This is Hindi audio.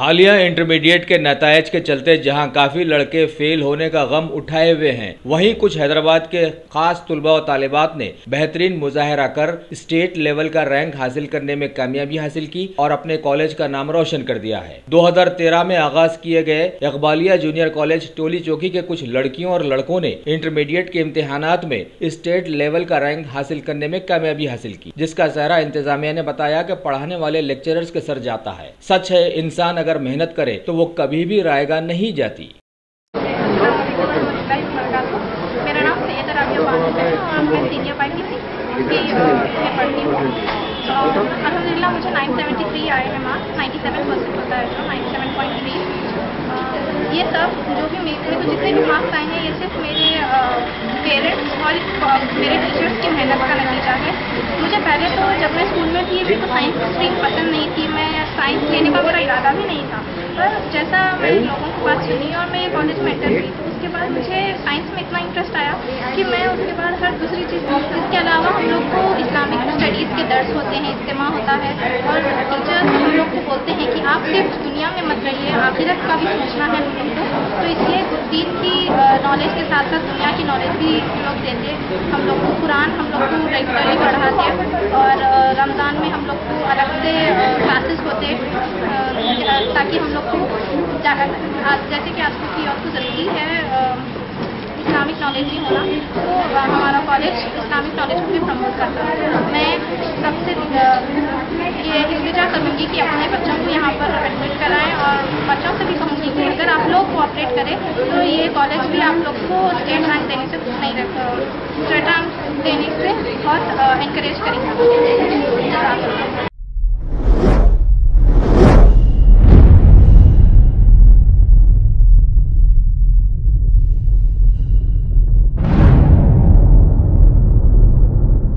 हालिया इंटरमीडिएट के नतायज के चलते जहां काफी लड़के फेल होने का गम उठाए हुए हैं, वहीं कुछ हैदराबाद के खास तुलबा और तालिबात ने बेहतरीन मुजाहरा कर स्टेट लेवल का रैंक हासिल करने में कामयाबी हासिल की और अपने कॉलेज का नाम रोशन कर दिया है। 2013 में आगाज किए गए इकबालिया जूनियर कॉलेज टोली चौकी के कुछ लड़कियों और लड़कों ने इंटरमीडिएट के इम्तिहानात में स्टेट लेवल का रैंक हासिल करने में कामयाबी हासिल की, जिसका सहरा इंतजामिया ने बताया कि पढ़ाने वाले लेक्चरर्स के सर जाता है। सच है, इंसान अगर मेहनत करे तो वो कभी भी रायगा नहीं जाती। मेरा नाम सैयद राबिया बानो है और मैं सीनियर YPC में पढ़ती हूँ। अल्हम्दुलिल्लाह मुझे 973 आए हैं मार्क्स, 97% होता है जो 97.3। ये सब जो भी मेरे को जितने भी मार्क्स आए हैं ये सिर्फ मेरे पेरेंट्स और मेरे टीचर्स की मेहनत का नतीजा है। मुझे पहले तो जब मैं स्कूल में थी मेरे को साइंस स्ट्रीम पसंद नहीं थी, मैं साइंस लेने का मेरा इरादा भी नहीं था, पर जैसा मैंने लोगों की बात सुनी और मैं कॉलेज में एंटर हुई तो उसके बाद मुझे साइंस में इतना इंटरेस्ट आया कि मैं उसके बाद हर दूसरी चीज़, इसके अलावा हम लोग को इस्लामिक स्टडीज़ के दर्स होते हैं, इज्तिमा होता है और टीचर्स हम लोग को बोलते हैं कि आप सिर्फ दुनिया में मत रहिए, आखिरत का भी सोचना है हम लोग को। तो इसलिए दीन की नॉलेज के साथ साथ दुनिया की नॉलेज भी हम लोग देते हैं। हम लोग को कुरान हम लोग को रेगुलरली पढ़ाते हैं और रमज़ान में हम लोग को अलग से क्लासेस होते हैं ताकि हम लोग को जैसे कि आजकल की और ज़रूरी है इस्लामिक नॉलेज भी होना, तो हमारा कॉलेज इस्लामिक नॉलेज को भी प्रमोट करता है। मैं सबसे ये इल्तिजा करूँगी कि अपने बच्चों को यहाँ पर एडमिट कराएं और बच्चों से भी कहूँगी कि अगर आप लोग कोऑपरेट करें तो ये कॉलेज भी आप लोग को स्टेट रैंक देने से कुछ नहीं स्टेट रैंक देने से बहुत इनकरेज करेंगे।